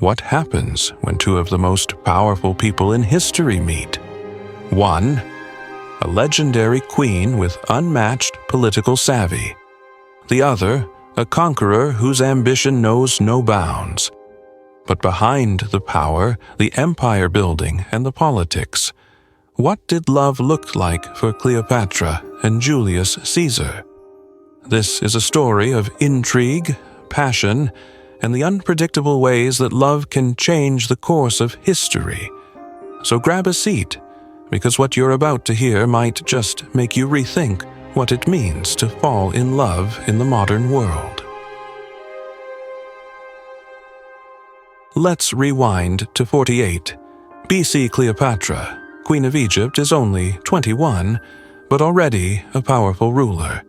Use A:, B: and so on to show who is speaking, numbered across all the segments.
A: What happens when two of the most powerful people in history meet? 1. A legendary queen with unmatched political savvy. The other, a conqueror whose ambition knows no bounds. But behind the power, the empire building, and the politics, what did love look like for Cleopatra and Julius Caesar? This is a story of intrigue, passion, and the unpredictable ways that love can change the course of history. So grab a seat, because what you're about to hear might just make you rethink what it means to fall in love in the modern world. Let's rewind to 48. BC Cleopatra, Queen of Egypt, is only 21, but already a powerful ruler.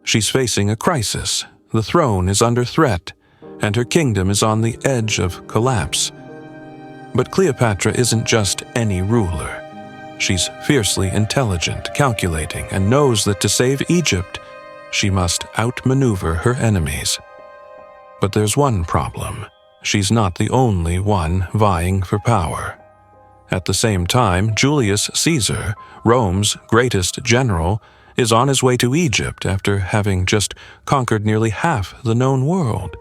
A: She's facing a crisis. The throne is under threat, and her kingdom is on the edge of collapse. But Cleopatra isn't just any ruler. She's fiercely intelligent, calculating, and knows that to save Egypt, she must outmaneuver her enemies. But there's one problem. She's not the only one vying for power. At the same time, Julius Caesar, Rome's greatest general, is on his way to Egypt after having just conquered nearly half the known world.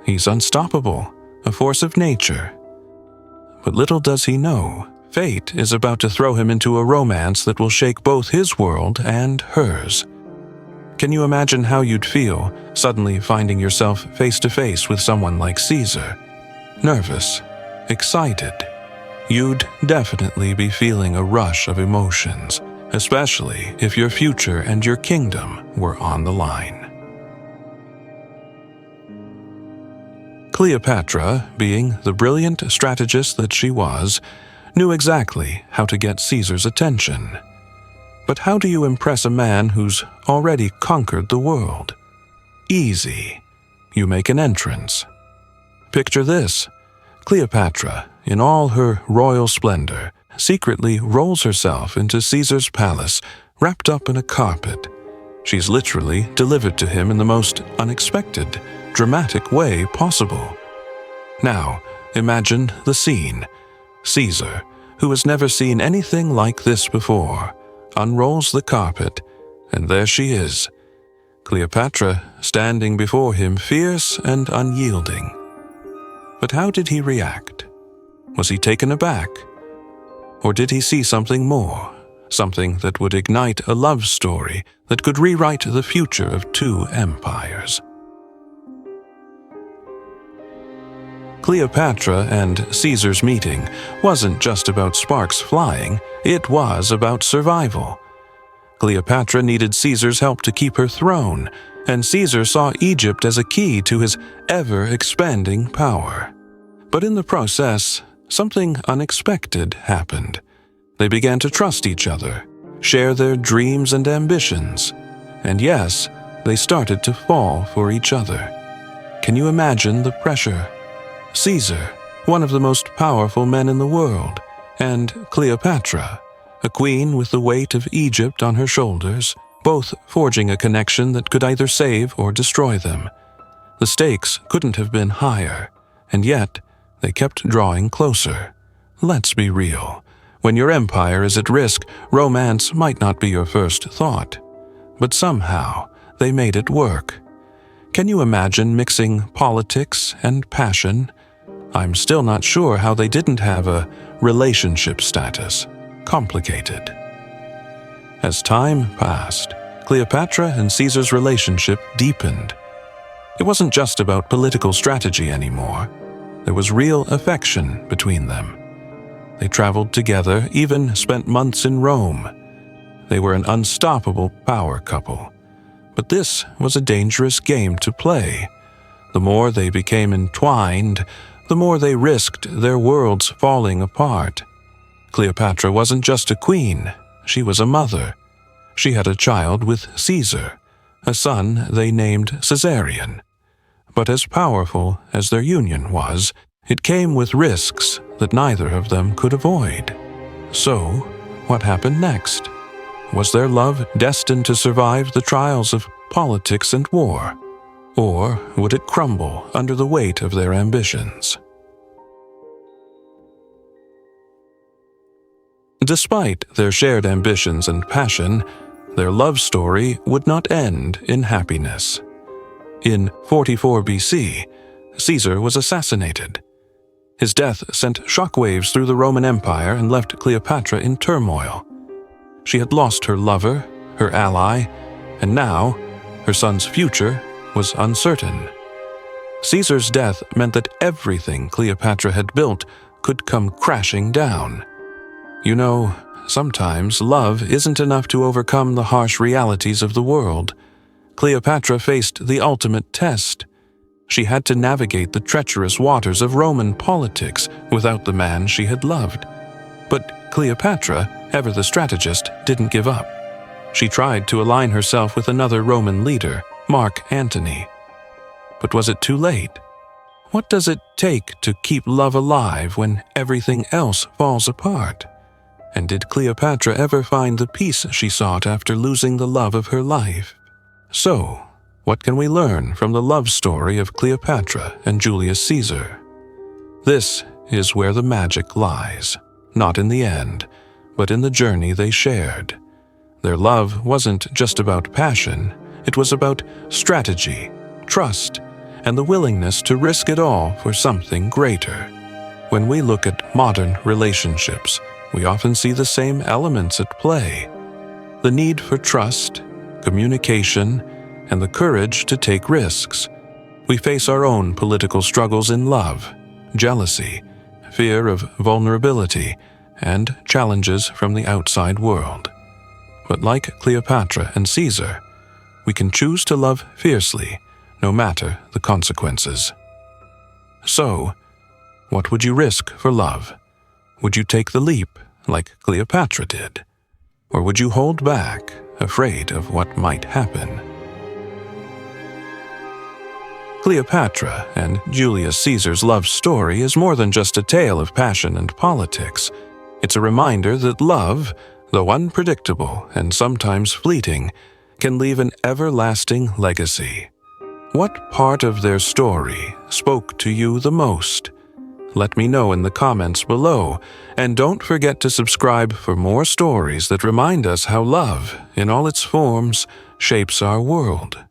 A: He's unstoppable, a force of nature. But little does he know, fate is about to throw him into a romance that will shake both his world and hers. Can you imagine how you'd feel suddenly finding yourself face to face with someone like Caesar? Nervous, excited. You'd definitely be feeling a rush of emotions, especially if your future and your kingdom were on the line. Cleopatra, being the brilliant strategist that she was, knew exactly how to get Caesar's attention. But how do you impress a man who's already conquered the world? Easy. You make an entrance. Picture this. Cleopatra, in all her royal splendor, secretly rolls herself into Caesar's palace, wrapped up in a carpet. She's literally delivered to him in the most unexpected, dramatic way possible. Now, imagine the scene. Caesar, who has never seen anything like this before, unrolls the carpet, and there she is, Cleopatra standing before him, fierce and unyielding. But how did he react? Was he taken aback? Or did he see something more, something that would ignite a love story that could rewrite the future of two empires? Cleopatra and Caesar's meeting wasn't just about sparks flying, it was about survival. Cleopatra needed Caesar's help to keep her throne, and Caesar saw Egypt as a key to his ever-expanding power. But in the process, something unexpected happened. They began to trust each other, share their dreams and ambitions, and yes, they started to fall for each other. Can you imagine the pressure? Caesar, one of the most powerful men in the world, and Cleopatra, a queen with the weight of Egypt on her shoulders, both forging a connection that could either save or destroy them. The stakes couldn't have been higher, and yet they kept drawing closer. Let's be real. When your empire is at risk, romance might not be your first thought. But somehow, they made it work. Can you imagine mixing politics and passion? I'm still not sure how they didn't have a relationship status. Complicated. As time passed, Cleopatra and Caesar's relationship deepened. It wasn't just about political strategy anymore. There was real affection between them. They traveled together, even spent months in Rome. They were an unstoppable power couple. But this was a dangerous game to play. The more they became entwined, the more they risked their worlds falling apart. Cleopatra wasn't just a queen, she was a mother. She had a child with Caesar, a son they named Caesarion. But as powerful as their union was, it came with risks that neither of them could avoid. So, what happened next? Was their love destined to survive the trials of politics and war? Or would it crumble under the weight of their ambitions? Despite their shared ambitions and passion, their love story would not end in happiness. In 44 BC, Caesar was assassinated. His death sent shockwaves through the Roman Empire and left Cleopatra in turmoil. She had lost her lover, her ally, and now her son's future was uncertain. Caesar's death meant that everything Cleopatra had built could come crashing down. You know, sometimes love isn't enough to overcome the harsh realities of the world. Cleopatra faced the ultimate test. She had to navigate the treacherous waters of Roman politics without the man she had loved. But Cleopatra, ever the strategist, didn't give up. She tried to align herself with another Roman leader, Mark Antony. But was it too late? What does it take to keep love alive when everything else falls apart? And did Cleopatra ever find the peace she sought after losing the love of her life? So, what can we learn from the love story of Cleopatra and Julius Caesar? This is where the magic lies, not in the end, but in the journey they shared. Their love wasn't just about passion, it was about strategy, trust, and the willingness to risk it all for something greater. When we look at modern relationships, we often see the same elements at play: the need for trust, communication, and the courage to take risks. We face our own political struggles in love, jealousy, fear of vulnerability, and challenges from the outside world. But like Cleopatra and Caesar, we can choose to love fiercely, no matter the consequences. So, what would you risk for love? Would you take the leap, like Cleopatra did? Or would you hold back, afraid of what might happen? Cleopatra and Julius Caesar's love story is more than just a tale of passion and politics. It's a reminder that love, though unpredictable and sometimes fleeting, can leave an everlasting legacy. What part of their story spoke to you the most? Let me know in the comments below, and don't forget to subscribe for more stories that remind us how love, in all its forms, shapes our world.